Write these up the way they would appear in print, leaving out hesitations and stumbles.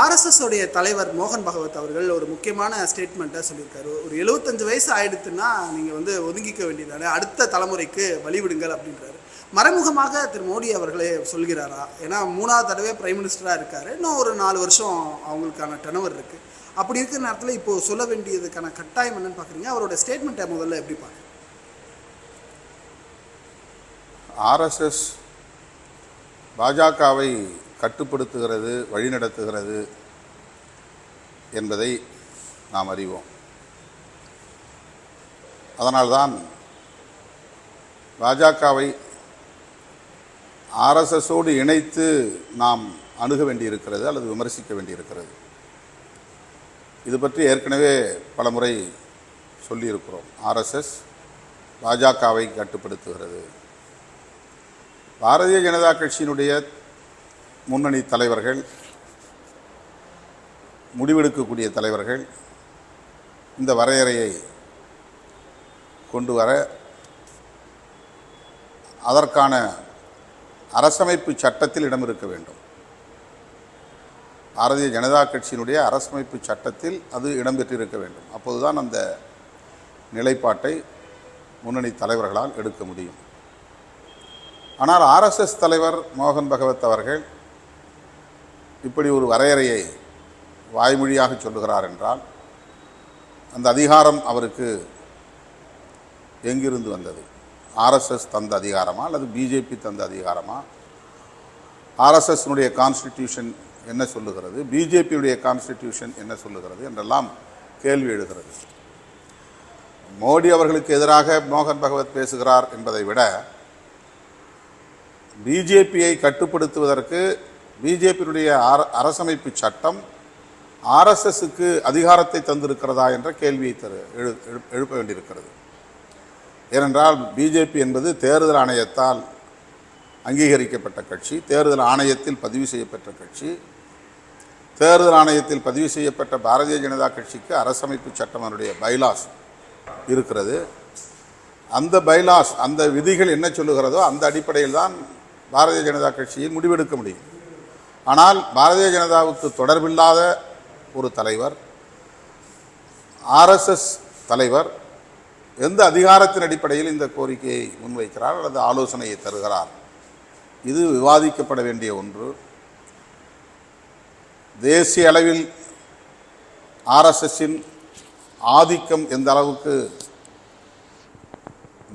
RSS உடைய தலைவர் மோகன் பகவத் அவர்கள் ஒரு முக்கியமான ஸ்டேட்மெண்ட்டை சொல்லியிருக்காரு. ஒரு 75 வயசு ஆயிடுத்துன்னா நீங்கள் ஒதுங்கிக்க வேண்டியதானே, அடுத்த தலைமுறைக்கு வழிவிடுங்கள் அப்படின்றாரு. மறைமுகமாக திரு மோடி அவர்களே சொல்கிறாரா? ஏன்னா 3வது தடவை பிரைம் மினிஸ்டராக இருக்காரு, இன்னும் ஒரு 4 வருஷம் அவங்களுக்கான டெனவர் இருக்குது. அப்படி இருக்கிற நேரத்தில் இப்போது சொல்ல வேண்டியதுக்கான கட்டாயம் என்னன்னு பார்க்குறீங்க? அவரோட ஸ்டேட்மெண்ட்டை முதல்ல எப்படி பார்க்குறீங்க? ஆர்எஸ்எஸ் பாஜகவை கட்டுப்படுத்துகிறது, வழிநடத்துகிறது என்பதை நாம் அறிவோம். அதனால்தான் பாஜகவை ஆர்எஸ்எஸோடு இணைத்து நாம் அணுக வேண்டியிருக்கிறது அல்லது விமர்சிக்க வேண்டியிருக்கிறது. இது பற்றி ஏற்கனவே பல முறை சொல்லியிருக்கிறோம். ஆர்எஸ்எஸ் பாஜகவை கட்டுப்படுத்துகிறது. பாரதிய ஜனதா கட்சியினுடைய முன்னணி தலைவர்கள், முடிவெடுக்கக்கூடிய தலைவர்கள் இந்த வரையறையை கொண்டு வர அதற்கான அரசமைப்பு சட்டத்தில் இடம் இருக்க வேண்டும். பாரதிய ஜனதா கட்சியினுடைய அரசமைப்பு சட்டத்தில் அது இடம்பெற்றிருக்க வேண்டும். அப்போதுதான் அந்த நிலைப்பாட்டை முன்னணி தலைவர்களால் எடுக்க முடியும். ஆனால் ஆர்எஸ்எஸ் தலைவர் மோகன் பகவத் அவர்கள் இப்படி ஒரு வரையறையை வாய்மொழியாக சொல்லுகிறார் என்றால் அந்த அதிகாரம் அவருக்கு எங்கிருந்து வந்தது? ஆர்எஸ்எஸ் தந்த அதிகாரமா அல்லது பிஜேபி தந்த அதிகாரமா? ஆர்எஸ்எஸ்னுடைய கான்ஸ்டிடியூஷன் என்ன சொல்லுகிறது, பிஜேபியுடைய கான்ஸ்டிடியூஷன் என்ன சொல்லுகிறது என்றெல்லாம் கேள்வி எழுகிறது. மோடி அவர்களுக்கு எதிராக மோகன் பகவத் பேசுகிறார் என்பதை விட பிஜேபியை கட்டுப்படுத்துவதற்கு பிஜேபியுடைய அரசமைப்பு சட்டம் ஆர்எஸ்எஸ்க்கு அதிகாரத்தை தந்திருக்கிறதா என்ற கேள்வியை எழுப்ப வேண்டியிருக்கிறது. ஏனென்றால் பிஜேபி என்பது தேர்தல் ஆணையத்தால் அங்கீகரிக்கப்பட்ட கட்சி, தேர்தல் ஆணையத்தில் பதிவு செய்யப்பட்ட கட்சி. தேர்தல் ஆணையத்தில் பதிவு செய்யப்பட்ட பாரதிய ஜனதா கட்சிக்கு அரசமைப்பு சட்டம், அதனுடைய பைலாஸ் இருக்கிறது. அந்த பைலாஸ், அந்த விதிகள் என்ன சொல்லுகிறதோ அந்த அடிப்படையில் தான் பாரதிய ஜனதா கட்சியை முடிவெடுக்க முடியும். ஆனால் பாரதிய ஜனதாவுக்கு தொடர்பில்லாத ஒரு தலைவர், ஆர்எஸ்எஸ் தலைவர், எந்த அதிகாரத்தின் அடிப்படையில் இந்த கோரிக்கையை முன்வைக்கிறார் அல்லது ஆலோசனையை தருகிறார்? இது விவாதிக்கப்பட வேண்டிய ஒன்று. தேசிய அளவில் ஆர்எஸ்எஸ்ஸின் ஆதிக்கம் எந்த அளவுக்கு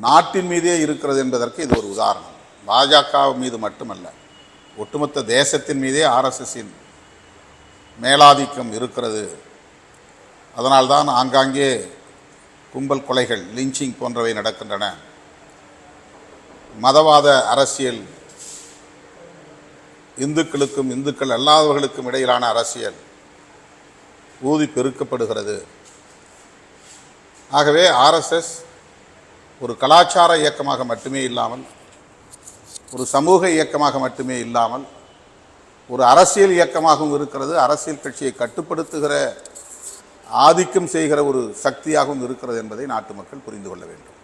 நாட்டின் மீதே இருக்கிறது என்பதற்கு இது ஒரு உதாரணம். பாஜக மீது மட்டுமல்ல, ஒட்டுமொத்த தேசத்தின் மீதே ஆர்எஸ்எஸ்ஸின் மேலாதிக்கம் இருக்கிறது. அதனால்தான் ஆங்காங்கே கும்பல் கொலைகள், லிஞ்சிங் போன்றவை நடக்கின்றன. மதவாத அரசியல், இந்துக்களுக்கும் இந்துக்கள் அல்லாதவர்களுக்கும் இடையிலான அரசியல் ஊதி பெருக்கப்படுகிறது. ஆகவே ஆர்எஸ்எஸ் ஒரு கலாச்சார இயக்கமாக மட்டுமே இல்லாமல், ஒரு சமூக இயக்கமாக மட்டுமே இல்லாமல், ஒரு அரசியல் இயக்கமாகவும் இருக்கிறது. அரசியல் கட்சியை கட்டுப்படுத்துகிற, ஆதிக்கம் செய்கிற ஒரு சக்தியாகவும் இருக்கிறது என்பதை நாட்டு மக்கள் புரிந்து கொள்ள வேண்டும்.